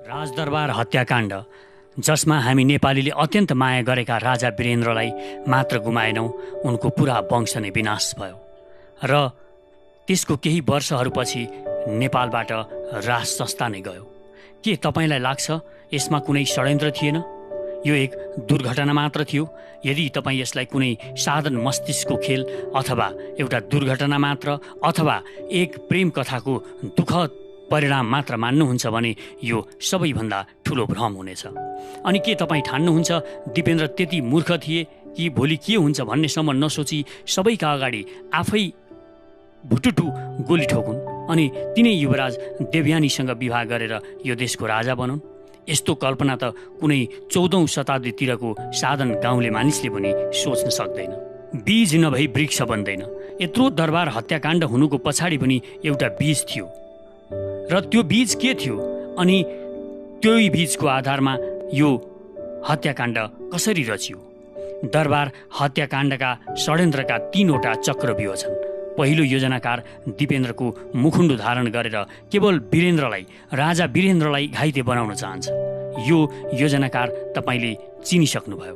राजदरबार हत्याकाण्ड जसमा हामी नेपालीले अत्यन्त माया गरेका राजा वीरेन्द्रलाई मात्र गुमाएनौँ, उनको पुरा वंश नै विनाश भयो र त्यसको केही वर्षहरूपछि नेपालबाट राज संस्था नै गयो। के तपाईँलाई लाग्छ यसमा कुनै षड्यन्त्र थिएन? यो एक दुर्घटना मात्र थियो। यदि तपाईँ यसलाई कुनै साधारण मस्तिष्कको खेल अथवा एउटा दुर्घटना मात्र अथवा एक प्रेम कथाको दुःखद परिणाम मात्र मान्नुहुन्छ भने यो सबैभन्दा ठुलो भ्रम हुनेछ। अनि के तपाईँ ठान्नुहुन्छ दिपेन्द्र त्यति मूर्ख थिए कि भोलि के हुन्छ भन्नेसम्म नसोची सबैका अगाडि आफै भुटुटु गोली ठोकुन् अनि तिनै युवराज देवयानीसँग विवाह गरेर यो देशको राजा बनुन्? यस्तो कल्पना त कुनै 14औं शताब्दीतिरको साधारण गाउँले मानिसले पनि सोच्न सक्दैन। बीज नभई वृक्ष बन्दैन। यत्रो दरबार हत्याकाण्ड हुनुको पछाडि पनि एउटा बीज थियो र त्यो बीज के थियो अनि त्यही बीजको आधारमा यो हत्याकाण्ड कसरी रचियो? दरबार हत्याकाण्डका षड्यन्त्रका 3वटा चक्रव्यूह छन्। पहिलो योजनाकार दिपेन्द्रको मुखुण्डो धारण गरेर केवल राजा वीरेन्द्रलाई घाइते बनाउन चाहन्छ। यो योजनाकार तपाईँले चिनिसक्नुभयो।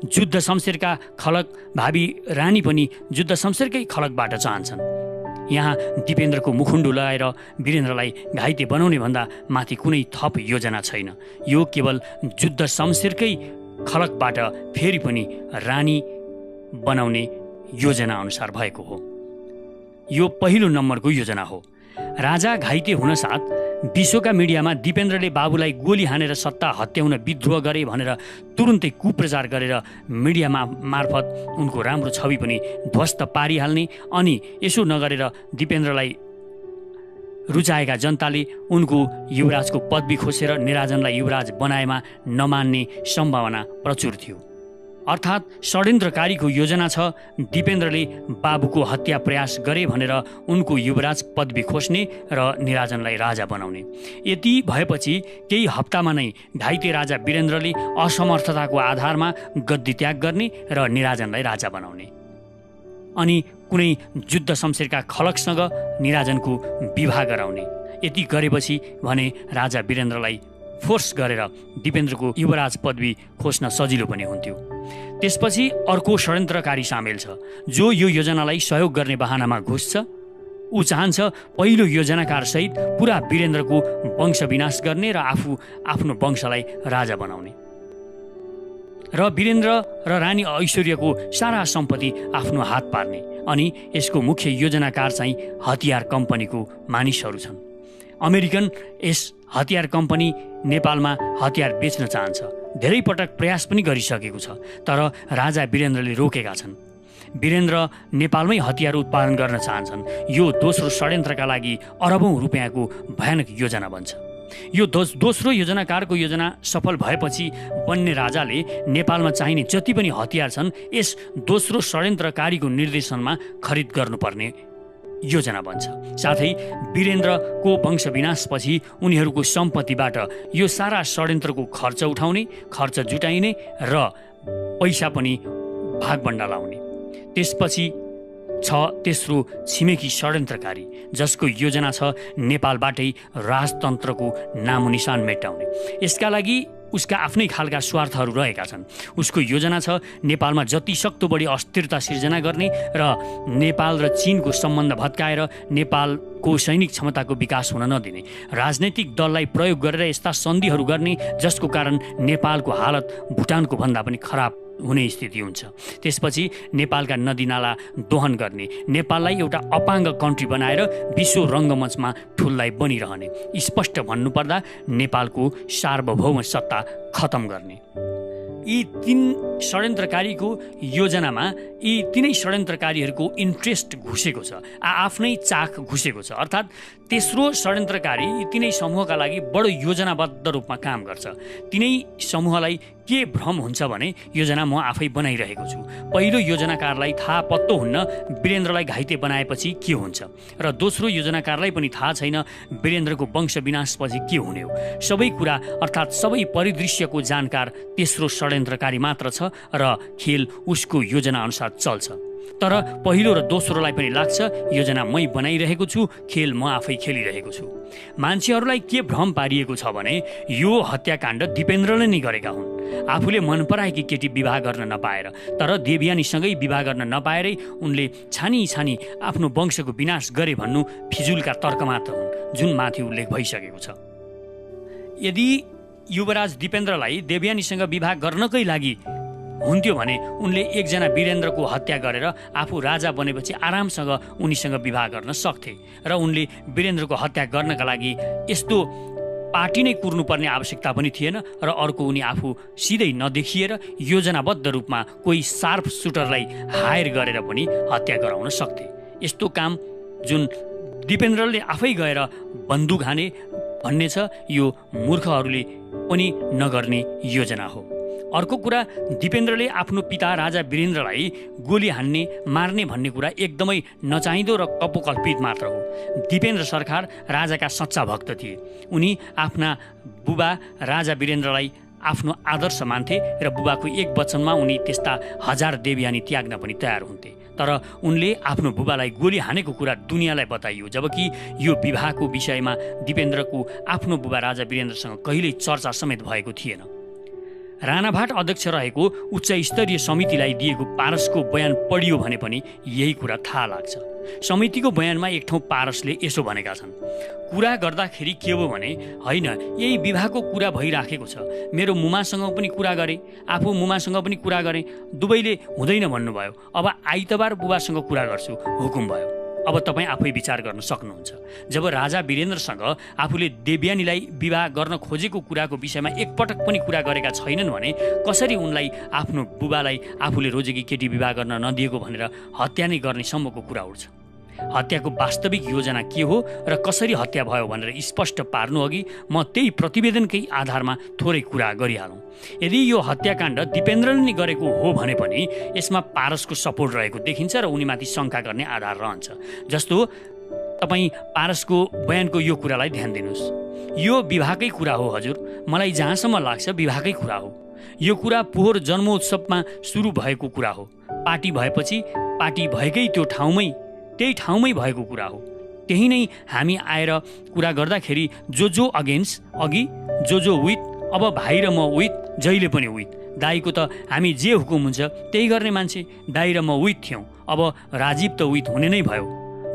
जुद्ध शमशेरका खलक भावी रानी पनि जुद्ध शमशेरकै खलकबाट चाहन्छन्। यहाँ दिपेन्द्रको मुखुण्डो लगाएर वीरेन्द्रलाई घाइते बनाउने भन्दा माथि कुनै थप योजना छैन। यो केवल जुद्ध शमशेरकै खलकबाट फेरि पनि रानी बनाउने योजना अनुसार भएको हो। यो पहिलो नम्बरको योजना हो। राजा घाइते हुन साथ विश्वका मिडियामा दिपेन्द्रले बाबुलाई गोली हानेर सत्ता हत्याउन विद्रोह गरे भनेर तुरुन्तै कुप्रचार गरेर मिडियामा मार्फत उनको राम्रो छवि पनि ध्वस्त पारिहाल्ने अनि यसो नगरेर दिपेन्द्रलाई रुचाएका जनताले उनको युवराजको पदवी खोसेर निराजनलाई युवराज बनाएमा नमान्ने सम्भावना प्रचुर थियो। अर्थात् षड्यन्त्रकारीको योजना छ दिपेन्द्रले बाबुको हत्या प्रयास गरे भनेर उनको युवराज पदवी खोज्ने र निराजनलाई राजा बनाउने। यति भएपछि केही हप्तामा नै घाइते राजा वीरेन्द्रले असमर्थताको आधारमा गद्दी त्याग गर्ने र निराजनलाई राजा बनाउने अनि कुनै जुद्ध शमशेरका खलकसँग निराजनको विवाह गराउने। यति गरेपछि भने राजा वीरेन्द्रलाई फोर्स गरेर दिपेन्द्रको युवराज पदवी खोज्न सजिलो पनि हुन्थ्यो। त्यसपछि अर्को षड्यन्त्रकारी सामेल छ जो यो योजनालाई सहयोग गर्ने बहानामा घुस्छ। ऊ चाहन्छ पहिलो योजनाकार सहित पुरा वीरेन्द्रको वंश विनाश गर्ने र आफ्नो वंशलाई राजा बनाउने र वीरेन्द्र र रानी ऐश्वर्यको सारा सम्पत्ति आफ्नो हात पार्ने। अनि यसको मुख्य योजनाकार चाहिँ हतियार कम्पनीको मानिसहरू छन्। अमेरिकन यस हतियार कम्पनी नेपालमा हतियार बेच्न चाहन्छ। धेरै पटक प्रयास पनि गरिसकेको छ, तर राजा वीरेन्द्रले रोकेका छन्। वीरेन्द्र नेपालमै हतियार उत्पादन गर्न चाहन्छन्। यो दोस्रो षड्यन्त्रका लागि अरबौं रुपियाँको भयानक योजना बन्छ। यो दोस्रो योजनाकारको योजना सफल भएपछि बन्ने राजाले नेपालमा चाहिने जति पनि हतियार छन् यस दोस्रो षड्यन्त्रकारीको निर्देशनमा खरिद गर्नुपर्ने योजना बन्छ। साथै वीरेन्द्रको वंश विनाशपछि उनीहरूको सम्पत्तिबाट यो सारा षड्यन्त्रको खर्च उठाउने, खर्च जुटाइने र पैसा पनि भागबण्डा लाउने। त्यसपछि छ तेस्रो छिमेकी षड्यन्त्रकारी जसको योजना छ नेपालबाटै राजतन्त्रको नामोनिशान मेटाउने। यसका लागि उसका आफ्नै खालका स्वार्थहरू रहेका छन्। उसको योजना छ नेपालमा जति सक्दो बढी अस्थिरता सिर्जना गर्ने र नेपाल र चीनको सम्बन्ध भत्काएर नेपालको सैनिक क्षमताको विकास हुन नदिने। राजनैतिक दललाई प्रयोग गरेर यस्ता सन्धिहरू गर्ने जसको कारण नेपालको हालत भुटानको भन्दा पनि खराब हुने स्थिति हुन्छ। त्यसपछि नेपालका नदीनाला दोहन गर्ने, नेपाललाई एउटा अपाङ्ग कन्ट्री बनाएर विश्व रङ्गमञ्चमा ठुल्लाई बनिरहने। स्पष्ट भन्नुपर्दा नेपालको सार्वभौम सत्ता खतम गर्ने। यी 3 षड्यन्त्रकारीको योजनामा यी तिनै षड्यन्त्रकारीहरूको इन्ट्रेस्ट घुसेको छ, आफ्नै चाख घुसेको छ। अर्थात् तेस्रो षड्यन्त्रकारी यी तिनै समूहका लागि बडो योजनाबद्ध रूपमा काम गर्छ। तिनै समूहलाई के भ्रम हुन्छ भने योजना म आफै बनाइरहेको छु। पहिलो योजनाकारलाई थाहा पत्तो हुन्न वीरेन्द्रलाई घाइते बनाएपछि के हुन्छ र दोस्रो योजनाकारलाई पनि थाहा छैन वीरेन्द्रको वंश विनाशपछि के हुने हो। सबै कुरा अर्थात् सबै परिदृश्यको जानकार तेस्रो षड्यन्त्रकारी मात्र छ र खेल उसको योजना अनुसार चल्छ। तर पहिलो र दोस्रोलाई पनि लाग्छ योजना मै बनाइरहेको छु, खेल म आफै खेलिरहेको छु। मान्छेहरूलाई के भ्रम पारिएको छ भने यो हत्याकाण्ड दिपेन्द्रले नै गरेका हुन्। आफूले मन पराएकी केटी विवाह गर्न नपाएर, तर देवयानीसँगै विवाह गर्न नपाएरै उनले छानी छानी आफ्नो वंशको विनाश गरे भन्नु फिजुलका तर्क मात्र हुन्, जुन माथि उल्लेख भइसकेको छ। यदि युवराज दिपेन्द्रलाई देवयानीसँग विवाह गर्नकै लागि हुन्थ्यो भने उनले एकजना वीरेन्द्रको हत्या गरेर आफू राजा बनेपछि आरामसँग उनीसँग विवाह गर्न सक्थे र उनले वीरेन्द्रको हत्या गर्नका लागि यस्तो पार्टी नै कुर्नुपर्ने आवश्यकता पनि थिएन र अर्को उनी आफू सिधै नदेखिएर योजनाबद्ध रूपमा कोही शार्प सुटरलाई हायर गरेर पनि हत्या गराउन सक्थे। यस्तो काम जुन दिपेन्द्रले आफै गएर बन्दुक हाने भन्ने छ, यो मूर्खहरूले पनि नगर्ने योजना हो। अर्को कुरा, दिपेन्द्रले आफ्नो पिता राजा वीरेन्द्रलाई गोली हान्ने मार्ने भन्ने कुरा एकदमै नचाहिँदो र कपोकल्पित मात्र हो। दिपेन्द्र सरकार राजाका सच्चा भक्त थिए। उनी आफ्ना बुबा राजा वीरेन्द्रलाई आफ्नो आदर्श मान्थे र बुबाको एक वचनमा उनी त्यस्ता 1000 देवयानी त्याग्न पनि तयार हुन्थे। तर उनले आफ्नो बुबालाई गोली हानेको कुरा दुनियाँलाई बताइयो, जबकि यो विवाहको विषयमा दिपेन्द्रको आफ्नो बुबा राजा वीरेन्द्रसँग कहिल्यै चर्चा समेत भएको थिएन। राणाभाट अध्यक्ष रहेको उच्च स्तरीय समितिलाई दिएको पारसको बयान पढियो भने पनि यही कुरा थाहा लाग्छ। समितिको बयानमा एक ठाउँ पारसले यसो भनेका छन्, कुरा गर्दाखेरि के हो भने होइन, यही विवाहको कुरा भइराखेको छ। मेरो मुमासँग पनि कुरा गरेँ, आफू मुमासँग पनि कुरा गरेँ, दुवैले हुँदैन भन्नुभयो। अब आइतबार बुबासँग कुरा गर्छु, हुकुम भयो। अब तपाईँ आफै विचार गर्न सक्नुहुन्छ। जब राजा वीरेन्द्रसँग आफूले देवयानीलाई विवाह गर्न खोजेको कुराको विषयमा एकपटक पनि कुरा गरेका छैनन् भने कसरी उनलाई आफ्नो बुबालाई आफूले रोजेकी केटी विवाह गर्न नदिएको भनेर हत्या नै गर्ने सम्मको कुरा उठ्छ। हत्याको वास्तविक योजना के हो र कसरी हत्या भयो भनेर स्पष्ट पार्नु अघि म त्यही प्रतिवेदनकै आधारमा थोरै कुरा गरिहालौँ। यदि यो हत्याकाण्ड दिपेन्द्रले नै गरेको हो भने पनि यसमा पारसको सपोर्ट रहेको देखिन्छ र उनीमाथि शङ्का गर्ने आधार रहन्छ। जस्तो तपाईँ पारसको बयानको यो कुरालाई ध्यान दिनुहोस्, यो विवाहकै कुरा हो हजुर, मलाई जहाँसम्म लाग्छ विवाहकै कुरा हो। यो कुरा पोहोर जन्मोत्सवमा सुरु भएको कुरा हो। पार्टी भएपछि पार्टी भएकै त्यो त्यही ठाउँमै भएको कुरा हो। त्यही नै हामी आएर कुरा गर्दाखेरि जो अगेन्स्ट अघि, जो विथ, अब भाइ र म विथ, जहिले पनि विथ। दाईको त हामी जे हुकुम हुन्छ त्यही गर्ने मान्छे, दाई र म विथ थियौँ। अब राजीव त विथ हुने नै भयो।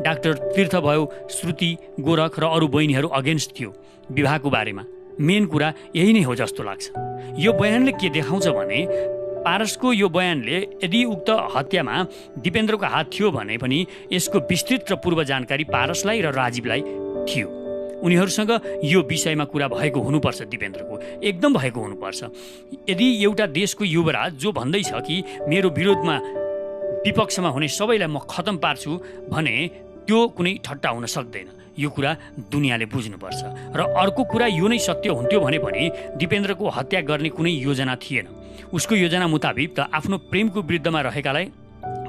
डाक्टर तीर्थ भयो, श्रुति, गोरख र अरू बहिनीहरू अगेन्स्ट थियो विवाहको बारेमा। मेन कुरा यही नै हो जस्तो लाग्छ। यो बयानले के देखाउँछ भने पारसको यो बयानले यदि उक्त हत्यामा दिपेन्द्रको हात थियो भने पनि यसको विस्तृत र पूर्व जानकारी पारसलाई र राजीवलाई थियो। उनीहरूसँग यो विषयमा कुरा भएको हुनुपर्छ, दिपेन्द्रको एकदम भएको हुनुपर्छ। यदि एउटा देशको युवराज जो भन्दैछ कि मेरो विरोधमा विपक्षमा हुने सबैलाई म खतम पार्छु भने त्यो कुनै ठट्टा हुन सक्दैन। यो कुरा दुनियाँले बुझ्नुपर्छ। र अर्को कुरा, यो नै सत्य हुन्थ्यो भने पनि दिपेन्द्रको हत्या गर्ने कुनै योजना थिएन। उसको योजना मुताबिक त आफ्नो प्रेमको विरुद्धमा रहेकालाई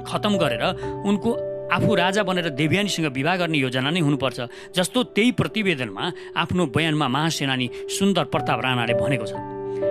खतम गरेर उनको आफू राजा बनेर देवयानीसँग विवाह गर्ने योजना नै हुनुपर्छ, जस्तो त्यही प्रतिवेदनमा आफ्नो बयानमा महासेनानी सुन्दर प्रताप राणाले भनेको छ।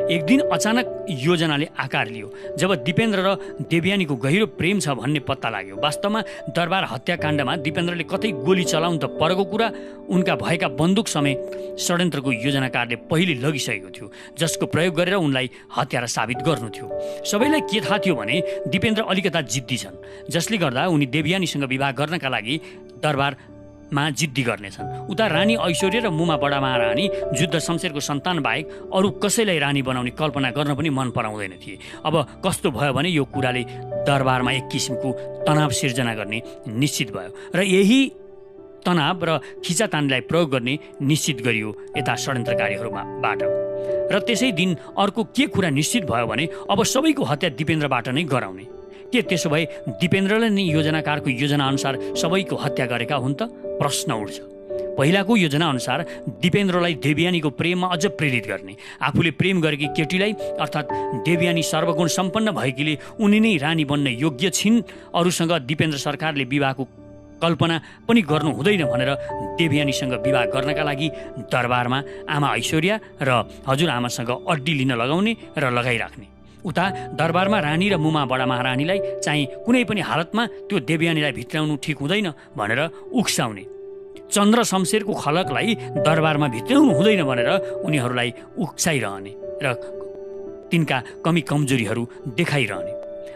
एक दिन अचानक योजनाले आकार लियो जब दिपेन्द्र र देवयानीको गहिरो प्रेम छ भन्ने पत्ता लाग्यो। वास्तवमा दरबार हत्याकाण्डमा दिपेन्द्रले कतै गोली चलाउन त परेको कुरा उनका भएका बन्दुक समेत षड्यन्त्रको योजनाकारले पहिले लगिसकेको थियो, जसको प्रयोग गरेर उनलाई हत्यारा साबित गर्नु थियो। सबैलाई के थाहा थियो भने दिपेन्द्र अलिकता जिद्दी छन्, जसले गर्दा उनी देवयानीसँग विवाह गर्नका लागि दरबारमा जिद्दी गर्नेछन्। उता रानी ऐश्वर्य र मुमा बडा महारानी जुद्ध शमशेरको सन्तान बाहेक अरू कसैलाई रानी बनाउने कल्पना गर्न पनि मन पराउँदैन थिए। अब कस्तो भयो भने यो कुराले दरबारमा एक किसिमको तनाव सिर्जना गर्ने निश्चित भयो र यही तनाव र खिचातानीलाई प्रयोग गर्ने निश्चित गरियो यता षड्यन्त्रकारीहरूबाट। र त्यसै दिन अर्को के कुरा निश्चित भयो भने अब सबैको हत्या दिपेन्द्रबाट नै गराउने। के त्यसो भए दिपेन्द्रले नै योजनाकारको योजना अनुसार सबैको हत्या गरेका हुन् त? प्रश्न उठ्छ। पहिलाको योजना अनुसार दिपेन्द्रलाई देवयानीको प्रेममा अझ प्रेरित गर्ने, आफूले प्रेम गरेकी केटीलाई अर्थात् देवयानी सर्वगुण सम्पन्न भएकीले उनी नै रानी बन्न योग्य छिन्, अरूसँग दिपेन्द्र सरकारले विवाहको कल्पना पनि गर्नु हुँदैन भनेर देवयानीसँग विवाह गर्नका लागि दरबारमा आमा ऐश्वर्या र हजुरआमासँग अड्डी लिन लगाउने र लगाइराख्ने। उता दरबारमा रानी र मुमा बडा महारानीलाई चाहिँ कुनै पनि हालतमा त्यो देवयानीलाई भित्राउनु ठिक हुँदैन भनेर उक्साउने, चन्द्र शमशेरको खलकलाई दरबारमा भित्राउनु हुँदैन भनेर उनीहरूलाई उक्साइरहने र तिनका कमी कमजोरीहरू देखाइरहने।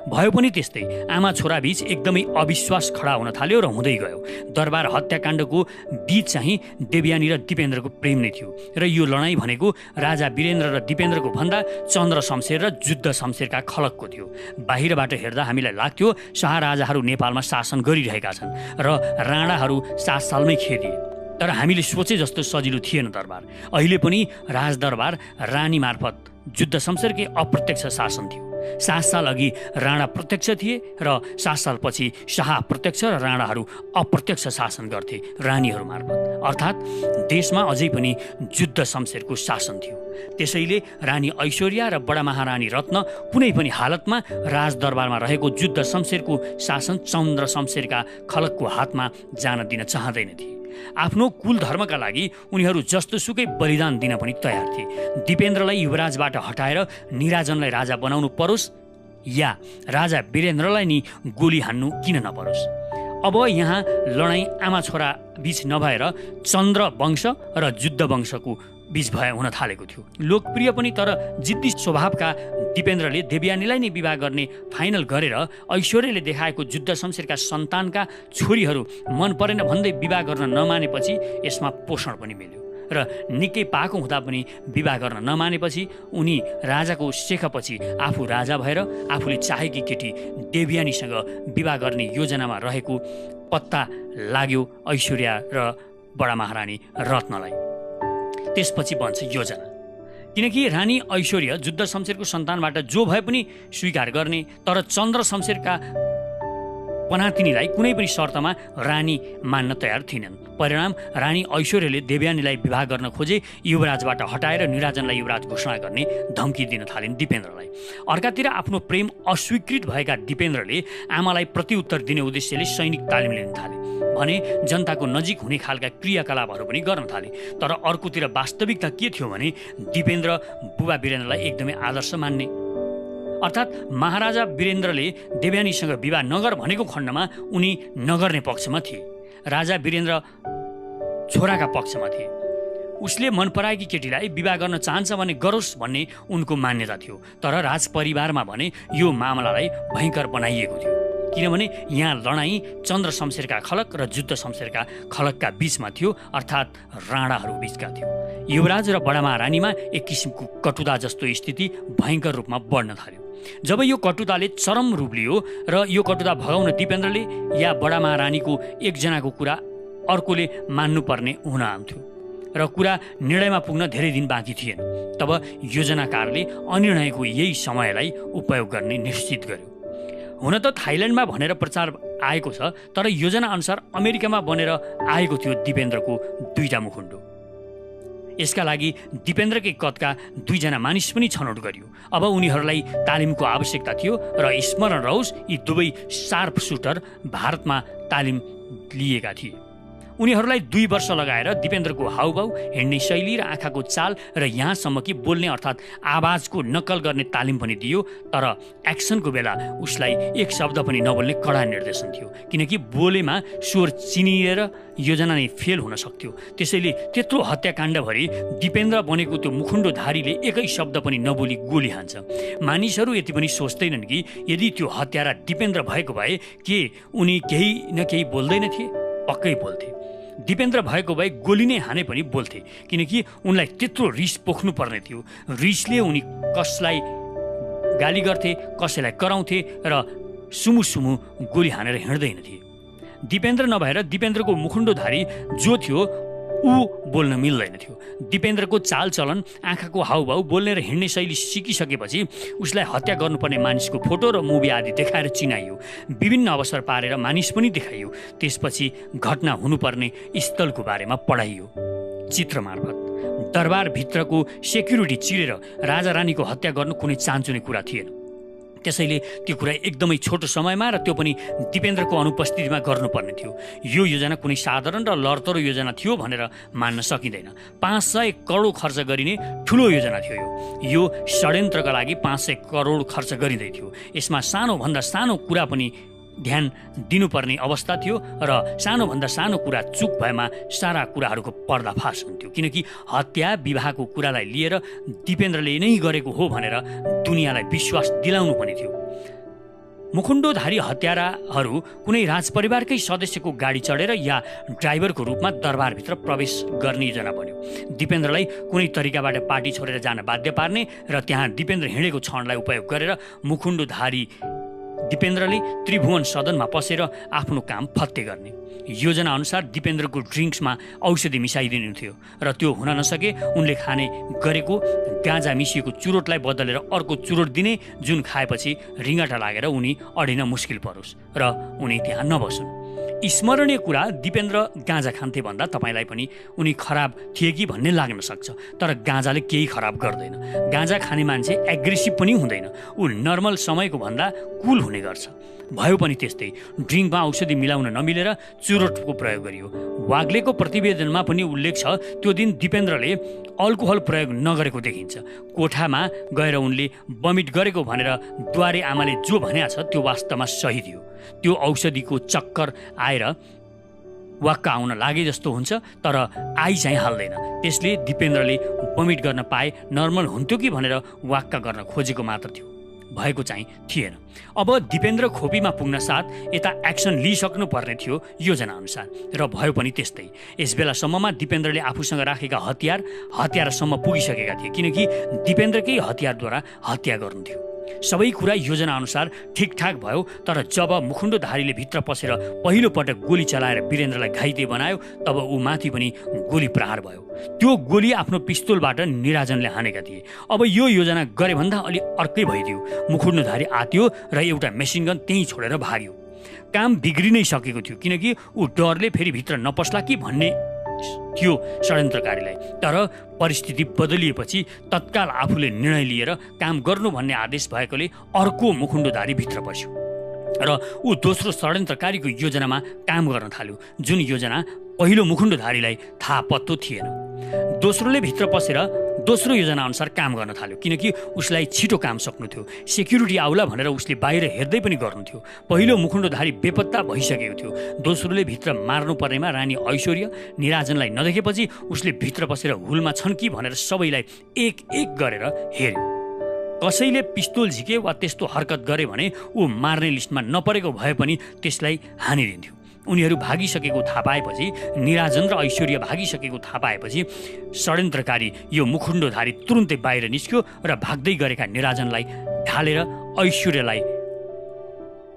भयो पनि त्यस्तै आमा छोरा बीच एकदमै अविश्वास खडा हुन थाल्यो र हुँदै गयो। दरबार हत्याकाण्डको बीच चाहिँ देवयानी र दिपेन्द्रको प्रेम नै थियो र यो लडाईँ भनेको राजा वीरेन्द्र र दिपेन्द्रको भन्दा चन्द्र शमशेर र जुद्ध शमशेरका खलकको थियो। बाहिरबाट हेर्दा हामीलाई लाग्थ्यो शाहराजाहरू नेपालमा शासन गरिरहेका छन् र राणाहरू 7 सालमै खेदिए, तर हामीले सोचे जस्तो सजिलो थिएन दरबार। अहिले पनि राजदरबार रानी मार्फत जुद्ध शमशेरकै अप्रत्यक्ष शासन थियो। 7 साल अघि राणा प्रत्यक्ष थिए र 7 सालपछि शाह प्रत्यक्ष र राणाहरू अप्रत्यक्ष शासन गर्थे रानीहरू मार्फत, अर्थात् देशमा अझै पनि जुद्ध शमशेरको शासन थियो। त्यसैले रानी ऐश्वर्या र बडा महारानी रत्न कुनै पनि हालतमा राजदरबारमा रहेको जुद्ध शमशेरको शासन चन्द्र शमशेरका खलकको हातमा जान दिन चाहँदैन थिए। आफ्नो कुल धर्मका लागि उनीहरू जस्तोसुकै बलिदान दिन पनि तयार थिए। दिपेन्द्रलाई युवराजबाट हटाएर निराजनलाई राजा बनाउनु परोस् या राजा वीरेन्द्रलाई नि गोली हान्नु किन नपरोस्। अब यहाँ लडाईँ आमा छोरा बीच नभएर चन्द्र वंश र जुद्ध वंशको बीच हुन थालेको थियो। लोकप्रिय पनि तर जिद्दी स्वभावका दिपेन्द्रले देवयानीलाई नै विवाह गर्ने फाइनल गरेर ऐश्वर्यले देखाएको जुद्ध शमशेरका सन्तानका छोरीहरू मन परेन भन्दै विवाह गर्न नमानेपछि यसमा पोषण पनि मिल्यो र निकै पाएको हुँदा पनि विवाह गर्न नमानेपछि उनी राजाको सेखपछि आफू राजा भएर आफूले चाहेकी केटी देवयानीसँग विवाह गर्ने योजनामा रहेको पत्ता लाग्यो ऐश्वर्या र बडा महारानी रत्नलाई। त्यसपछि बन्छ योजना, किनकि रानी ऐश्वर्या जुद्ध शमशेरको सन्तानबाट जो भए पनि स्वीकार गर्ने, तर चन्द्र शमशेरका पनातिनीलाई कुनै पनि शर्तमा रानी मान्न तयार थिएनन्। परिणाम रानी ऐश्वर्यले देवयानीलाई विवाह गर्न खोजे युवराजबाट हटाएर निराजनलाई युवराज घोषणा गर्ने धम्की दिन थालिन् दिपेन्द्रलाई। अर्कातिर आफ्नो प्रेम अस्वीकृत भएका दिपेन्द्रले आमालाई प्रत्युत्तर दिने उद्देश्यले सैनिक तालिम लिन थाले भने जनताको नजिक हुने खालका क्रियाकलापहरू पनि गर्न थाले। तर अर्कोतिर वास्तविकता के थियो भने दिपेन्द्र बुबा वीरेन्द्रलाई एकदमै आदर्श मान्ने, अर्थात् महाराजा वीरेन्द्रले देवयानीसँग विवाह नगर भनेको खण्डमा उनी नगर्ने पक्षमा थिए, राजा वीरेन्द्र छोराका पक्षमा थिए। उसले मन पराएकी केटीलाई विवाह गर्न चाहन्छ भने गरोस् भन्ने उनको मान्यता थियो। तर राजपरिवारमा भने यो मामलालाई भयङ्कर बनाइएको थियो, किनभने यहाँ लडाईँ चन्द्र शमशेरका खलक र जुद्ध शमशेरका खलकका बीचमा थियो, अर्थात् राणाहरू बीचका थियो। युवराज र बडा महारानीमा एक किसिमको कटुता जस्तो स्थिति भयङ्कर रूपमा बढ्न थाल्यो। जब यो कटुताले चरम रूप लियो र यो कटुता भगाउन दिपेन्द्रले या बडा महारानीको एकजनाको कुरा अर्कोले मान्नुपर्ने हुन आउँथ्यो र कुरा निर्णयमा पुग्न धेरै दिन बाँकी थिएन। तब योजनाकारले अनिर्णयको यही समयलाई उपयोग गर्ने निश्चित गर्यो। हुन त थाइल्यान्डमा भनेर प्रचार आएको छ, तर योजना अनुसार अमेरिकामा बनेर आएको थियो दिपेन्द्रको 2टा मुखुन्डो। यसका लागि दिपेन्द्रकै कदका 2 जना मानिस पनि छनौट गरियो। अब उनीहरूलाई तालिमको आवश्यकता थियो र स्मरण रहोस् यी दुवै शार्प सुटर भारतमा तालिम लिएका थिए। उनीहरूलाई 2 वर्ष लगाएर दिपेन्द्रको हाउभाउ, हिँड्ने शैली र आँखाको चाल र यहाँसम्म कि बोल्ने अर्थात् आवाजको नक्कल गर्ने तालिम पनि दियो। तर एक्सनको बेला उसलाई एक शब्द पनि नबोल्ने कडा निर्देशन थियो, किनकि बोलेमा स्वर चिनिएर योजना नै फेल हुन सक्थ्यो। त्यसैले त्यत्रो हत्याकाण्डभरि दिपेन्द्र बनेको त्यो मुखुन्डोधारीले एकै शब्द पनि नबोली गोली हान्छ। मानिसहरू यति पनि सोच्दैनन् कि यदि त्यो हत्यारा दिपेन्द्र भएको भए के उनी केही न केही बोल्दैन थिए? पक्कै बोल्थे। दिपेन्द्र भएको भए गोली नै हाने पनि बोल्थे, किनकि उनलाई त्यत्रो रिस पोख्नु पर्ने थियो। रिसले उनी कसलाई गाली गर्थे, कसैलाई कराउँथे र सुमु सुमु गोली हानेर हिँड्दैन थिए। दिपेन्द्र नभएर दिपेन्द्रको मुखुन्डोधारी जो थियो ऊ बोल्न मिल्दैन थियो। दिपेन्द्रको चालचलन, आँखाको हाउभाउ, बोल्ने र हिँड्ने शैली सिकिसकेपछि उसलाई हत्या गर्नुपर्ने मानिसको फोटो र मुभी आदि देखाएर चिनाइयो। विभिन्न अवसर पारेर मानिस पनि देखाइयो। त्यसपछि घटना हुनुपर्ने स्थलको बारेमा पढाइयो चित्र मार्फत। दरबारभित्रको सेक्युरिटी चिरेर राजा रानीको हत्या गर्नु कुनै चान्चुने कुरा थिएन। त्यसैले त्यो कुरा एकदमै छोटो समयमा र त्यो पनि दिपेन्द्रको अनुपस्थितिमा गर्नुपर्ने थियो। यो योजना कुनै साधारण र लरतरो योजना थियो भनेर मान्न सकिँदैन। 500 करोड खर्च गरिने ठुलो योजना थियो। यो षड्यन्त्रका लागि 500 करोड खर्च गरिँदै थियो। यसमा सानोभन्दा सानो कुरा पनि ध्यान दिनुपर्ने अवस्था थियो र सानोभन्दा सानो कुरा चुक भएमा सारा कुराहरूको पर्दाफास हुन्थ्यो। किनकि हत्या विवाहको कुरालाई लिएर दिपेन्द्रले नै गरेको हो भनेर दुनियाँलाई विश्वास दिलाउनु पनि थियो। मुखुन्डोधारी हत्याराहरू कुनै राजपरिवारकै सदस्यको गाडी चढेर या ड्राइभरको रूपमा दरबारभित्र प्रवेश गर्ने योजना बन्यो। दिपेन्द्रलाई कुनै तरिकाबाट पार्टी छोडेर जान बाध्य पार्ने र त्यहाँ दिपेन्द्र हिँडेको क्षणलाई उपयोग गरेर मुखुन्डोधारी दिपेन्द्रले त्रिभुवन सदनमा पसेर आफ्नो काम फत्ते गर्ने योजना अनुसार दिपेन्द्रको ड्रिङ्क्समा औषधि मिसाइदिनु थियो र त्यो हुन नसके उनले खाने गरेको गाँजा मिसिएको चुरोटलाई बदलेर अर्को चुरोट दिने, जुन खाएपछि रिङ्गटा लागेर उनी अडिन मुस्किल परोस् र उनी त्यहाँ नबसुन्। स्मरणीय कुरा, दिपेन्द्र गाँजा खान्थे भन्दा तपाईँलाई पनि उनी खराब थिए कि भन्ने लाग्न सक्छ, तर गाँजाले केही खराब गर्दैन। गाँजा खाने मान्छे एग्रेसिभ पनि हुँदैन, ऊ नर्मल समयको भन्दा कुल हुने गर्छ। भयो पनि त्यस्तै ड्रिङ्कमा औषधि मिलाउन नमिलेर चुरोटको प्रयोग गरियो। वाग्लेको प्रतिवेदनमा पनि उल्लेख छ त्यो दिन दिपेन्द्रले अल्कोहल प्रयोग नगरेको देखिन्छ। कोठामा गएर उनले बमिट गरेको भनेर द्वारे आमाले जो भनेको छ त्यो वास्तवमा सही थियो। त्यो औषधिको चक्कर आएर वाक्क आउन लागे जस्तो हुन्छ, तर आई चाहिँ हाल्दैन। त्यसले दिपेन्द्रले बमिट गर्न पाए नर्मल हुन्थ्यो कि भनेर वाक्क गर्न खोजेको मात्र थियो, भएको चाहिँ थिएन। अब दिपेन्द्र खोपीमा पुग्न साथ यता एक्सन लिइसक्नु पर्ने थियो योजना अनुसार, र भयो पनि त्यस्तै। यस बेलासम्ममा दिपेन्द्रले आफूसँग राखेका हतियारसम्म पुगिसकेका थिए, किनकि दिपेन्द्रकै हतियारद्वारा हत्या गर्नु थियो। सबै कुरा योजना अनुसार ठिकठाक भयो, तर जब मुखुन्डोधारीले भित्र पसेर पहिलो पटक गोली चलाएर वीरेन्द्रलाई घाइते बनायो तब ऊ माथि पनि गोली प्रहार भयो। त्यो गोली आफ्नो पिस्तोलबाट निराजनले हानेका थिए। अब यो योजना गरे भन्दा अलि अर्कै भइदियो। मुखुन्डोधारी आत्यो र एउटा मेसिन गन त्यहीँ छोडेर भाग्यो। काम बिग्रिनै सकेको थियो, किनकि ऊ डरले फेरि भित्र नपस्ला कि भन्ने थियो षड्यन्त्रकारीलाई। तर परिस्थिति बदलिएपछि तत्काल आफूले निर्णय लिएर काम गर्नु भन्ने आदेश भएकोले अर्को मुखुन्डोधारी भित्र पस्यो र ऊ दोस्रो षड्यन्त्रकारीको योजनामा काम गर्न थाल्यो, जुन योजना पहिलो मुखुन्डोधारीलाई थाहा पत्तो थिएन। दोस्रोले भित्र पसेर दोस्रो योजना अनुसार काम गर्न थाल्यो, किनकि उसलाई छिटो काम सक्नु थियो। सेक्युरिटी आउला भनेर उसले बाहिर हेर्दै पनि गर्नु थियो। पहिलो मुखुन्डोधारी बेपत्ता भइसकेको थियो। दोस्रोले भित्र मार्नुपर्नेमा रानी ऐश्वर्या निराजनलाई नदेखेपछि उसले भित्र पसेर हुलमा छन् कि भनेर सबैलाई एक एक गरेर हेर्यो। कसैले पिस्तोल झिके वा त्यस्तो हरकत गरे भने ऊ मार्ने लिस्टमा नपरेको भए पनि त्यसलाई हानिदिन्थ्यो। उनीहरू भागिसकेको थाहा पाएपछि, निराजन र ऐश्वर्या भागिसकेको थाहा पाएपछि षड्यन्त्रकारी यो मुखुन्डोधारी तुरुन्तै बाहिर निस्क्यो र भाग्दै गरेका निराजनलाई ढालेर ऐश्वर्यालाई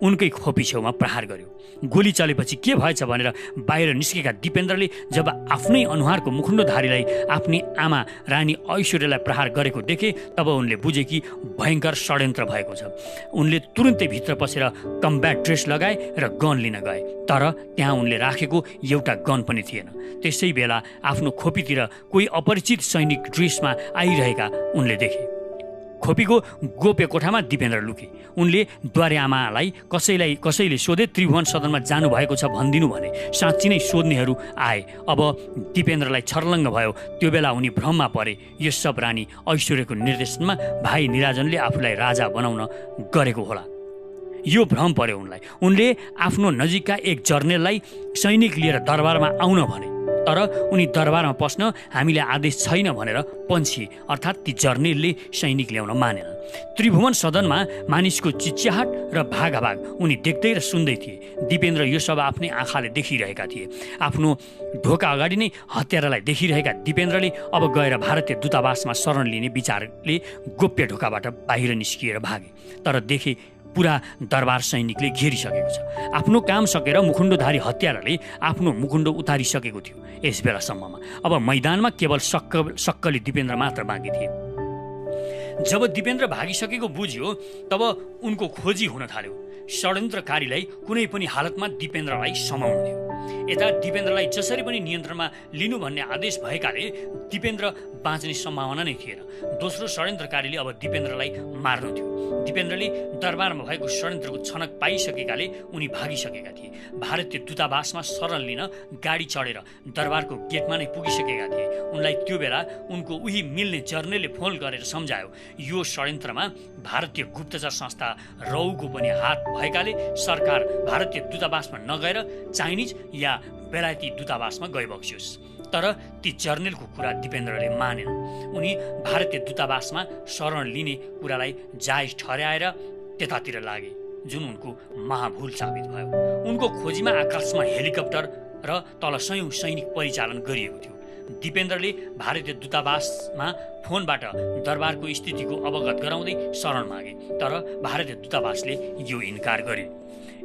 उनकै खोपी छेउमा प्रहार गर्यो। गोली चलेपछि के भएछ भनेर बाहिर निस्केका दिपेन्द्रले जब आफ्नै अनुहारको मुखुन्डोधारीलाई आफ्नी आमा रानी ऐश्वर्यालाई प्रहार गरेको देखे तब उनले बुझे कि भयङ्कर षड्यन्त्र भएको छ। उनले तुरुन्तै भित्र पसेर कम्ब्याट ड्रेस लगाए र गन लिन गए, तर त्यहाँ उनले राखेको एउटा गन पनि थिएन। त्यसै बेला आफ्नो खोपीतिर कोही अपरिचित सैनिक ड्रेसमा आइरहेका उनले देखे। खोपीको गोप्य कोठामा दिपेन्द्र लुके। उनले द्वारे आमालाई कसैले सोधे त्रिभुवन सदनमा जानुभएको छ भनिदिनु भने। साँच्ची नै सोध्नेहरू आए। अब दिपेन्द्रलाई छर्लङ्ग भयो। त्यो बेला उनी भ्रममा परे। यो सब रानी ऐश्वर्यको निर्देशनमा भाइ निराजनले आफूलाई राजा बनाउन गरेको होला, यो भ्रम पर्यो उनलाई। उनले आफ्नो नजिकका एक जर्नेललाई सैनिक लिएर दरबारमा आउन भने, तर उनी दरबारमा पस्न हामीले आदेश छैन भनेर पन्छिए, अर्थात् ती जर्नेलले सैनिक ल्याउन मानेन। त्रिभुवन सदनमा मानिसको चिच्याहाट र भागाभाग उनी देख्दै र सुन्दै थिए। दिपेन्द्र यो सब आफ्नै आँखाले देखिरहेका थिए। आफ्नो ढोका अगाडि नै हत्यारालाई देखिरहेका दिपेन्द्रले अब गएर भारतीय दूतावासमा शरण लिने विचारले गोप्य ढोकाबाट बाहिर निस्किएर भागे, तर देखे पुरा दरबार सैनिकले घेरिसकेको छ। आफ्नो काम सकेर मुखुन्डोधारी हत्याराले आफ्नो मुखुन्डो उतारिसकेको थियो। यस बेलासम्ममा अब मैदानमा केवल सक्कली दिपेन्द्र मात्र बाँकी थिए। जब दिपेन्द्र भागिसकेको बुझ्यो तब उनको खोजी हुन थाल्यो। षड्यन्त्रकारीलाई कुनै पनि हालतमा दिपेन्द्रलाई समाउनु थियो। यता दिपेन्द्रलाई जसरी पनि नियन्त्रणमा लिनु भन्ने आदेश भएकाले दिपेन्द्र बाँच्ने सम्भावना नै थिएन। दोस्रो षड्यन्त्रकारीले अब दिपेन्द्रलाई मार्नु थियो। दिपेन्द्रले दरबारमा भएको षड्यन्त्रको छनक पाइसकेकाले उनी भागिसकेका थिए। भारतीय दूतावासमा शरण लिन गाडी चढेर दरबारको गेटमा नै पुगिसकेका थिए। उनलाई त्यो बेला उनको उही मिल्ने जर्नेलले फोन गरेर सम्झायो यो षड्यन्त्रमा भारतीय गुप्तचर संस्था रौको पनि हात भएकाले सरकार भारतीय दूतावासमा नगएर चाइनिज या बेलायती दूतावासमा गइबक्सियोस्। तर ती जर्नेलको कुरा दिपेन्द्रले मानेन। उनी भारतीय दूतावासमा शरण लिने कुरालाई जायज ठहर्याएर त्यतातिर लागे, जुन उनको महाभूल साबित भयो। उनको खोजीमा आकाशमा हेलिकप्टर र तल सयौं सैनिक परिचालन गरिएको थियो। दिपेन्द्रले भारतीय दूतावासमा फोनबाट दरबारको स्थितिको अवगत गराउँदै शरण मागे, तर भारतीय दूतावासले यो इन्कार गर्यो।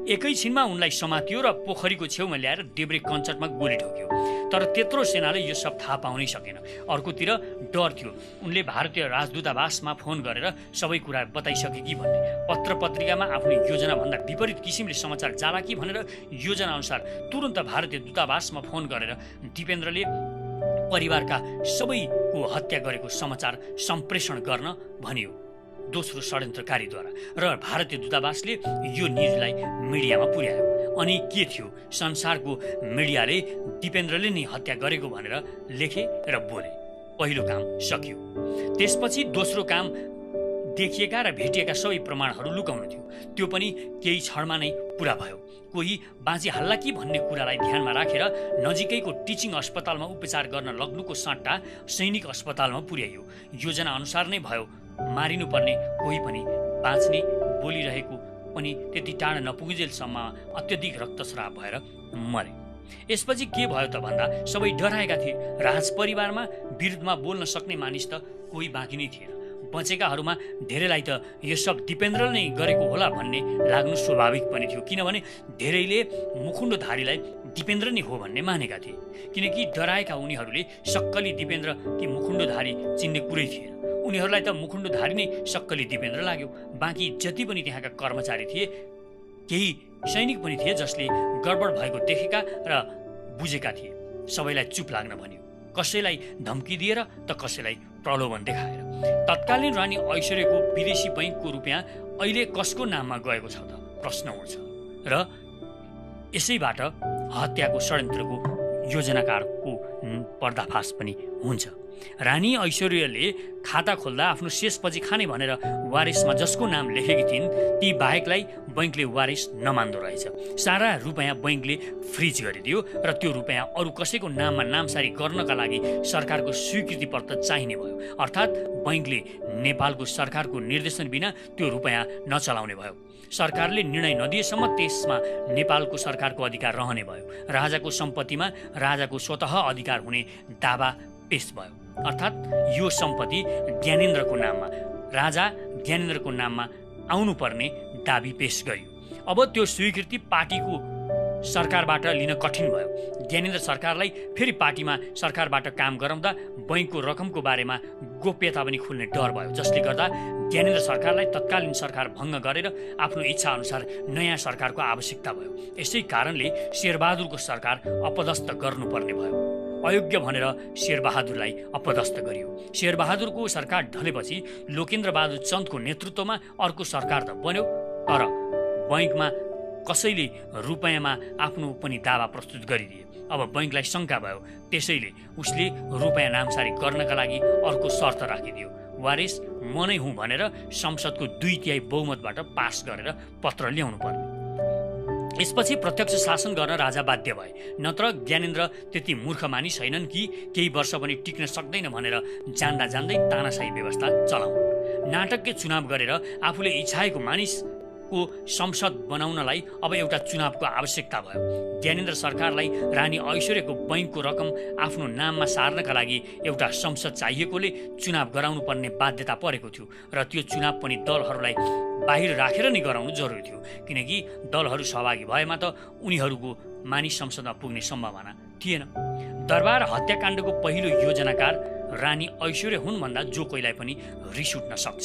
एकैछिनमा उनलाई समातियो र पोखरीको छेउमा ल्याएर देब्रे कञ्चटमा गोली ठोक्यो। तर त्यत्रो सेनाले यो सब थाहा पाउनै सकेन। अर्कोतिर डर थियो। उनले भारतीय राजदूतावासमा फोन गरेर सबै कुरा बताइसके कि भन्ने, पत्र पत्रिकामा आफ्नो योजनाभन्दा विपरीत किसिमले समाचार जाला कि भनेर योजना अनुसार तुरन्त भारतीय दूतावासमा फोन गरेर दिपेन्द्रले परिवारका सबैको हत्या गरेको समाचार सम्प्रेषण गर्न भनियो दोस्रो षड्यन्त्रकारीद्वारा, र भारतीय दूतावासले यो न्युजलाई मिडियामा पुर्यायो। अनि के थियो, संसारको मिडियाले दिपेन्द्रले नै हत्या गरेको भनेर लेखे र बोले। पहिलो काम सकियो। त्यसपछि दोस्रो काम देखिएका र भेटिएका सबै प्रमाणहरू लुकाउनु थियो। त्यो पनि केही क्षणमा नै पुरा भयो। कोही बाँचिहाल्ला कि भन्ने कुरालाई ध्यानमा राखेर नजिकैको टिचिङ अस्पतालमा उपचार गर्न लग्नुको सट्टा सैनिक अस्पतालमा पुर्याइयो। योजना अनुसार नै भयो। मारिनुपर्ने कोही पनि बाँच्ने, बोलिरहेको पनि त्यति टाढा नपुगेजेलसम्म अत्यधिक रक्तस्राव भएर मरे। यसपछि के भयो त भन्दा सबै डराएका थिए। राज परिवारमा विरुद्धमा बोल्न सक्ने मानिस त कोही बाँकी नै थिएन। बचेकाहरूमा धेरैलाई त यो सब दिपेन्द्रले नै गरेको होला भन्ने लाग्नु स्वाभाविक पनि थियो, किनभने धेरैले मुखुण्डोधारीलाई दिपेन्द्र नै हो भन्ने मानेका थिए। किनकि डराएका उनीहरूले सक्कली दिपेन्द्र कि मुखुण्डोधारी चिन्ने कुरै थिएन। उनीहरूलाई त मुखुण्डोधारी नै सक्कली दिपेन्द्र लाग्यो। बाँकी जति पनि त्यहाँका कर्मचारी थिए, केही सैनिक पनि थिए जसले गडबड भएको देखेका र बुझेका थिए। सबैलाई चुप लाग्न भनियो, कसैलाई धम्की दिएर त कसैलाई प्रलोभन देखाएर। तत्कालीन रानी ऐश्वर्यको विदेशी बैंकको रुपियाँ अहिले कसको नाममा गएको छ त प्रश्न उठ्छ र यसैबाट हत्याको षड्यन्त्रको योजनाकारको पर्दाफास पनि हुन्छ। रानी ऐश्वर्यले खाता खोल्दा आफ्नो शेषपछि खाने भनेर वारिसमा जसको नाम लेखेकी थिइन्, ती बाहेकलाई बैंकले वारिस नमान्दो रहेछ। सारा रुपियाँ बैंकले फ्रिज गरिदियो र त्यो रुपियाँ अरू कसैको नाममा नामसारी गर्नका लागि सरकारको स्वीकृति पत्र चाहिने भयो। अर्थात् बैंकले नेपालको सरकारको निर्देशन बिना त्यो रुपियाँ नचलाउने भयो। सरकारले निर्णय नदिएसम्म त्यसमा नेपालको सरकारको अधिकार रहने भयो। राजाको सम्पत्तिमा राजाको स्वतः अधिकार हुने दावा पेश भयो। अर्थात् यो सम्पत्ति ज्ञानेन्द्रको नाममा, राजा ज्ञानेन्द्रको नाममा आउनुपर्ने दाबी पेश गरियो। अब त्यो स्वीकृति पार्टीको सरकारबाट लिन कठिन भयो। ज्ञानेन्द्र सरकारलाई फेरि पार्टीमा सरकारबाट काम गराउँदा बैंकको रकमको बारेमा गोप्यता पनि खुल्ने डर भयो, जसले गर्दा ज्ञानेन्द्र सरकारलाई तत्कालीन सरकार भङ्ग गरेर आफ्नो इच्छा अनुसार नयाँ सरकारको आवश्यकता भयो। यसै कारणले शेरबहादुरको सरकार अपदस्थ गर्नुपर्ने भयो। अयोग्य भनेर शेरबहादुरलाई अपदस्थ गरियो। शेरबहादुरको सरकार ढलेपछि लोकेन्द्र बहादुर चन्दको नेतृत्वमा अर्को सरकार त बन्यो, तर बैंकमा कसैले रुपियाँमा आफ्नो पनि दावा प्रस्तुत गरिदिए। अब बैंकलाई शङ्का भयो, त्यसैले उसले रुपियाँ नामसारी गर्नका लागि अर्को शर्त राखिदियो। वारिस म नै हुँ भनेर संसदको 2/3 बहुमतबाट पास गरेर पत्र ल्याउनु पर्ने। यसपछि प्रत्यक्ष शासन गर्न राजा बाध्य भए, नत्र ज्ञानेन्द्र त्यति मूर्ख मानिस छैनन् कि केही वर्ष पनि टिक्न सक्दैन भनेर जान्दा जान्दै तानाशाही व्यवस्था चलाउन्। नाटकीय चुनाव गरेर आफूले इच्छाएको मानिसको संसद बनाउनलाई अब एउटा चुनावको आवश्यकता भयो। ज्ञानेन्द्र सरकारलाई रानी ऐश्वर्यको बैंकको रकम आफ्नो नाममा सार्नका लागि एउटा संसद चाहिएकोले चुनाव गराउनु पर्ने बाध्यता परेको थियो र त्यो चुनाव पनि दलहरूलाई बाहिर राखेर नै गराउनु जरुरी थियो, किनकि दलहरू सहभागी भएमा त उनीहरूको मानिस संसदमा पुग्ने सम्भावना थिएन। दरबार हत्याकाण्डको पहिलो योजनाकार रानी ऐश्वर्य हुन् भन्दा जो कोहीलाई पनि रिस उठ्न सक्छ।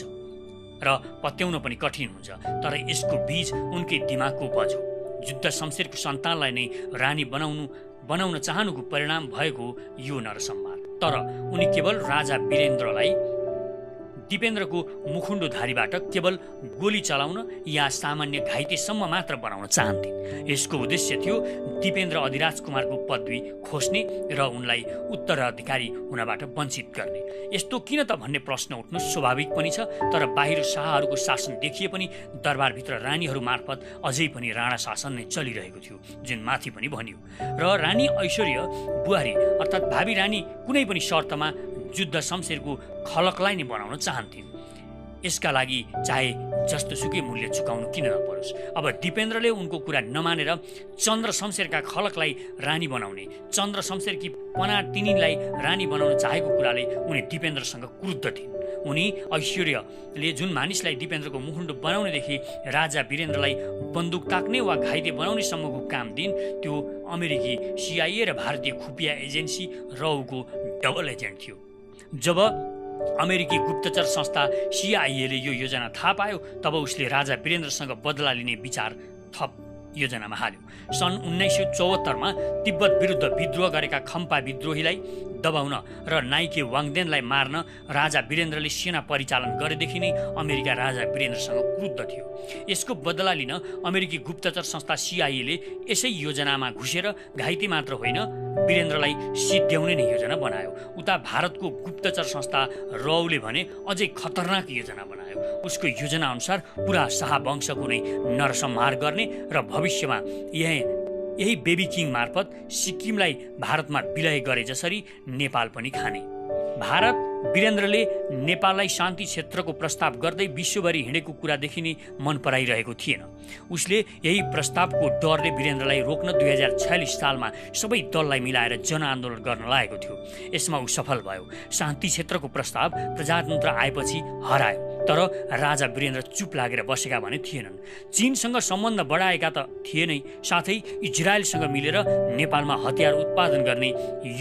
र पत्याउन पनि कठिन हुन्छ। तर यसको बीज उनकै दिमागको उपज हो। युद्ध शमशेरको सन्तानलाई नै रानी बनाउन चाहनुको परिणाम भएको यो नरसंहार। तर उनी केवल राजा वीरेन्द्रलाई दिपेन्द्रको मुखुन्डोधारीबाट केवल गोली चलाउन या सामान्य घाइतेसम्म मात्र बनाउन चाहन्थिन्। यसको उद्देश्य थियो दिपेन्द्र अधिराज कुमारको पदवी खोज्ने र उनलाई उत्तराधिकारी हुनबाट वञ्चित गर्ने। यस्तो किन त भन्ने प्रश्न उठ्नु स्वाभाविक पनि छ। तर बाहिर शाहहरूको शासन देखिए पनि दरबारभित्र रानीहरू मार्फत अझै पनि राणा शासन नै चलिरहेको थियो, जुन माथि पनि भनियो। र रानी ऐश्वर्या बुहारी अर्थात् भावी रानी कुनै पनि शर्तमा युद्ध शमशेरको खलकलाई नै बनाउन चाहन्थिन्। यसका लागि चाहे जस्तोसुकै मूल्य चुकाउनु किन नपरोस्। अब दिपेन्द्रले उनको कुरा नमानेर चन्द्र शमशेरका खलकलाई रानी बनाउने, चन्द्र शमशेरकी पनातिनीलाई रानी बनाउन चाहेको कुराले उनी दिपेन्द्रसँग क्रुद्ध थिइन्। उनी ऐश्वर्यले जुन मानिसलाई दिपेन्द्रको मुखुन्डो बनाउनेदेखि राजा वीरेन्द्रलाई बन्दुक ताक्ने वा घाइते बनाउने सम्मको काम दिइन्, त्यो अमेरिकी CIA र भारतीय खुफिया एजेन्सी RAUको डबल एजेन्ट थियो। जब अमेरिकी गुप्तचर संस्था CIA ले यो योजना थाहा पायो, तब उसले राजा वीरेन्द्रसँग बदला लिने विचार थप योजनामा हाल्यो। सन् 1974 तिब्बत विरुद्ध विद्रोह गरेका खम्पा विद्रोहीलाई दबाउन र नाइके वाङदेनलाई मार्न राजा वीरेन्द्रले सेना परिचालन गरेदेखि नै अमेरिका राजा वीरेन्द्रसँग क्रुद्ध थियो। यसको बदला लिन अमेरिकी गुप्तचर संस्था CIA ले यसै योजनामा घुसेर घाइते मात्र होइन, वीरेन्द्रलाई सिद्ध्याउने नै योजना बनायो। उता भारतको गुप्तचर संस्था RAUले भने अझै खतरनाक योजना बनायो। उसको योजना अनुसार पुरा शाह वंशको नै नरसंहार गर्ने र भविष्यमा यही बेबी किङ मार्फत सिक्किमलाई भारतमा विलय गरे जसरी नेपाल पनि खाने। भारत वीरेन्द्रले नेपाललाई शान्ति क्षेत्रको प्रस्ताव गर्दै विश्वभरि हिँडेको कुरादेखि नै मन पराइरहेको थिएन। उसले यही प्रस्तावको डरले वीरेन्द्रलाई रोक्न 2046 सालमा सबै दललाई मिलाएर जनआन्दोलन गर्न लागेको थियो। यसमा ऊ सफल भयो। शान्ति क्षेत्रको प्रस्ताव प्रजातन्त्र आएपछि हरायो। तर राजा वीरेन्द्र चुप लागेर बसेका भने थिएनन्। चीनसँग सम्बन्ध बढाएका त थिए नै, साथै इजरायलसँग मिलेर नेपालमा हतियार उत्पादन गर्ने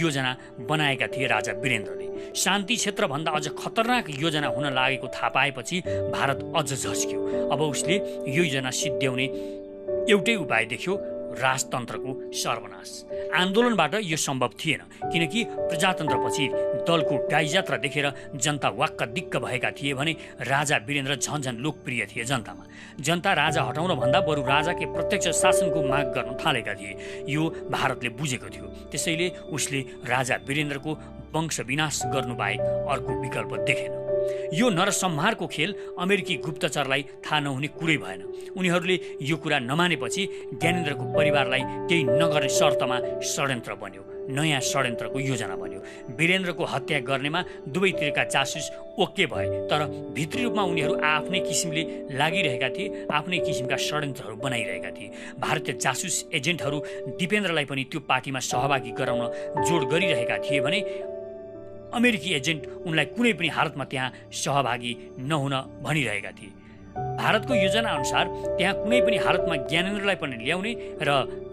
योजना बनाएका थिए राजा वीरेन्द्रले। शान्ति क्षेत्रभन्दा अझ खतरनाक योजना हुन लागेको थाहा पाएपछि भारत अझ झस्क्यो। अब उसले यो योजना सिद्ध्याउने एउटै उपाय देख्यो, राजतन्त्रको सर्वनाश। आन्दोलनबाट यो सम्भव थिएन, किनकि प्रजातन्त्रपछि दलको गाईजात्रा देखेर जनता वाक्क दिक्क भएका थिए भने राजा वीरेन्द्र झन्झन लोकप्रिय थिए जनतामा। जनता राजा हटाउन भन्दा बरु राजाकै प्रत्यक्ष शासनको माग गर्न थालेका थिए। यो भारतले बुझेको थियो। त्यसैले उसले राजा वीरेन्द्रको वंश विनाश गर्नुबाहेक अर्को विकल्प देखेन। यो नरसंहारको खेल अमेरिकी गुप्तचरलाई थाहा नहुने कुरै भएन। उनीहरूले यो कुरा नमानेपछि ज्ञानेन्द्रको परिवारलाई केही नगर्ने शर्तमा षड्यन्त्र बन्यो। नयाँ षड्यन्त्रको योजना बन्यो। वीरेन्द्रको हत्या गर्नेमा दुवैतिरका जासुस ओके भए, तर भित्री रूपमा उनीहरू आफ्नै किसिमले लागिरहेका थिए, आफ्नै किसिमका षड्यन्त्रहरू बनाइरहेका थिए। भारतीय जासुस एजेन्टहरू दिपेन्द्रलाई पनि त्यो पार्टीमा सहभागी गराउन जोड गरिरहेका थिए भने अमेरिकी एजेन्ट उनलाई कुनै पनि हालतमा त्यहाँ सहभागी नहुन भनिरहेका थिए। भारतको योजना अनुसार त्यहाँ कुनै पनि हालतमा ज्ञानेन्द्रलाई पनि ल्याउने र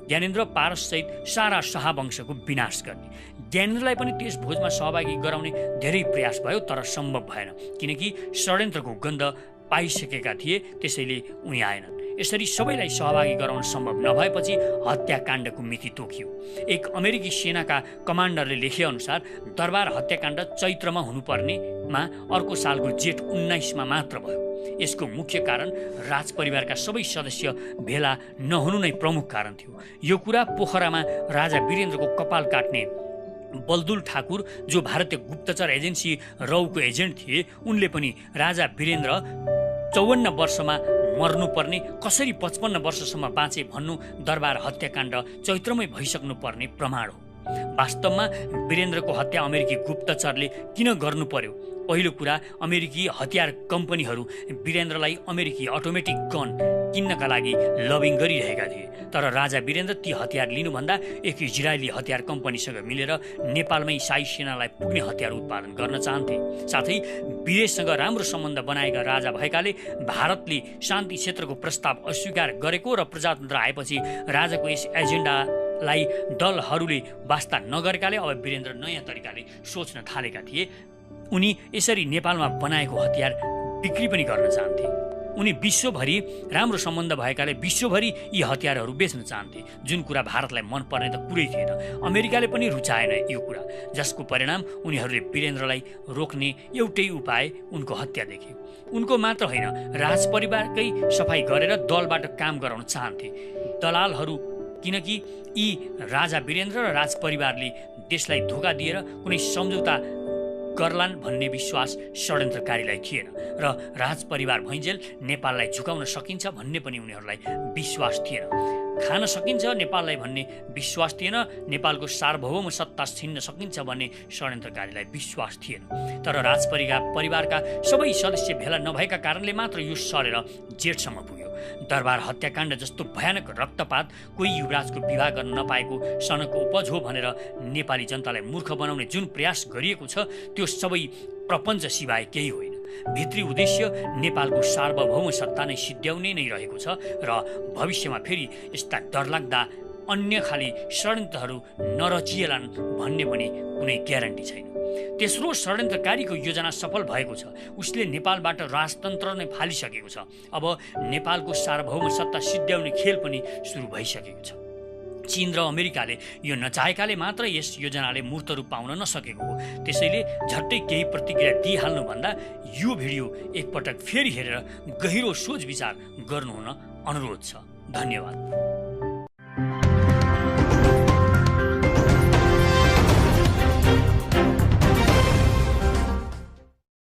ज्ञानेन्द्र पारससहित सारा शाहवंशको विनाश गर्ने। ज्ञानेन्द्रलाई पनि त्यस भोजमा सहभागी गराउने धेरै प्रयास भयो, तर सम्भव भएन, किनकि षड्यन्त्रको गन्ध पाइसकेका थिए। त्यसैले उनी आएनन्। यसरी सबैलाई सहभागी गराउन सम्भव नभएपछि हत्याकाण्डको मिति तोकियो। एक अमेरिकी सेनाका कमान्डरले लेखेअनुसार दरबार हत्याकाण्ड चैत्रमा हुनुपर्नेमा अर्को सालको जेठ 19मा मात्र भयो। यसको मुख्य कारण राजपरिवारका सबै सदस्य भेला नहुनु नै प्रमुख कारण थियो। यो कुरा पोखरामा राजा वीरेन्द्रको कपाल काट्ने बलदुल ठाकुर, जो भारतीय गुप्तचर एजेन्सी RAUको एजेन्ट थिए, उनले पनि राजा वीरेन्द्र 54 वर्षमा मर्नुपर्ने, कसरी 55 वर्षसम्म बाँचे भन्नु दरबार हत्याकाण्ड चैत्रमै भइसक्नु पर्ने प्रमाण हो। वास्तवमा वीरेन्द्रको हत्या अमेरिकी गुप्तचरले किन गर्नु पर्यो? पहिलो कुरा, अमेरिकी हतियार कम्पनीहरू वीरेन्द्रलाई अमेरिकी अटोमेटिक गन किन्नका लागि लबिङ गरिरहेका थिए। तर राजा वीरेन्द्र ती हतियार लिनुभन्दा एक इजरायली हतियार कम्पनीसँग मिलेर नेपालमै शाही सेनालाई पुग्ने हतियार उत्पादन गर्न चाहन्थे। साथै विदेशसँग राम्रो सम्बन्ध बनाएका राजा भएकाले भारतले शान्ति क्षेत्रको प्रस्ताव अस्वीकार गरेको र प्रजातन्त्र आएपछि राजाको यस एजेन्डालाई दलहरूले वास्ता नगरेकाले अब वीरेन्द्र नयाँ तरिकाले सोच्न थालेका थिए। उनी यसरी नेपालमा बनाएको हतियार बिक्री पनि गर्न चाहन्थे। उनी विश्वभरि राम्रो सम्बन्ध भएकाले विश्वभरि यी हतियारहरू बेच्न चाहन्थे, जुन कुरा भारतलाई मन पर्ने त कुरै थिएन। अमेरिकाले पनि रुचाएन यो कुरा, जसको परिणाम उनीहरूले वीरेन्द्रलाई रोक्ने एउटै उपाय उनको हत्या देखे। उनको मात्र होइन, राजपरिवारकै सफाई गरेर दलबाट काम गराउन चाहन्थे दलालहरू, किनकि यी राजा वीरेन्द्र र राजपरिवारले देशलाई धोका दिएर कुनै सम्झौता गर्लान् भन्ने विश्वास षड्यन्त्रकारीलाई थिएन र राजपरिवार भइन्जेल नेपाललाई झुकाउन सकिन्छ भन्ने पनि उनीहरूलाई विश्वास थिएन। खान सकिन्छ नेपाललाई भन्ने विश्वास थिएन। नेपालको सार्वभौम सत्ता छिन्न सकिन्छ भन्ने षड्यन्त्रकारीलाई विश्वास थिएन। तर राजपरिवारका सबै सदस्य भेला नभएका कारणले मात्र यो सरेर जेठसम्म पुग्यो। दरबार हत्याकाण्ड जस्तो भयानक रक्तपात कोही युवराजको विवाह गर्न नपाएको सनको उपज हो भनेर नेपाली जनतालाई मूर्ख बनाउने जुन प्रयास गरिएको छ, त्यो सबै प्रपञ्च सिवाय केही होइन। भित्री उद्देश्य नेपालको सार्वभौम सत्ता नै सिद्ध्याउने नै रहेको छ र भविष्यमा फेरि यस्ता डरलाग्दा अन्य खाली षड्यन्त्रहरू नरचिएलान् भन्ने पनि कुनै ग्यारेन्टी छैन। तेस्रो षड्यन्त्रकारीको योजना सफल भएको छ। उसले नेपालबाट राजतन्त्र नै फालिसकेको छ। अब नेपालको सार्वभौम सत्ता सिद्ध्याउने खेल पनि सुरु भइसकेको छ। चीन र अमेरिकाले यो नचाहेकाले मात्र यस योजनाले मूर्त रूप पाउन नसकेको हो। त्यसैले झट्टै केही प्रतिक्रिया दिइहाल्नुभन्दा यो भिडियो एकपटक फेरि हेरेर गहिरो सोच विचार गर्नुहुन अनुरोध छ। धन्यवाद।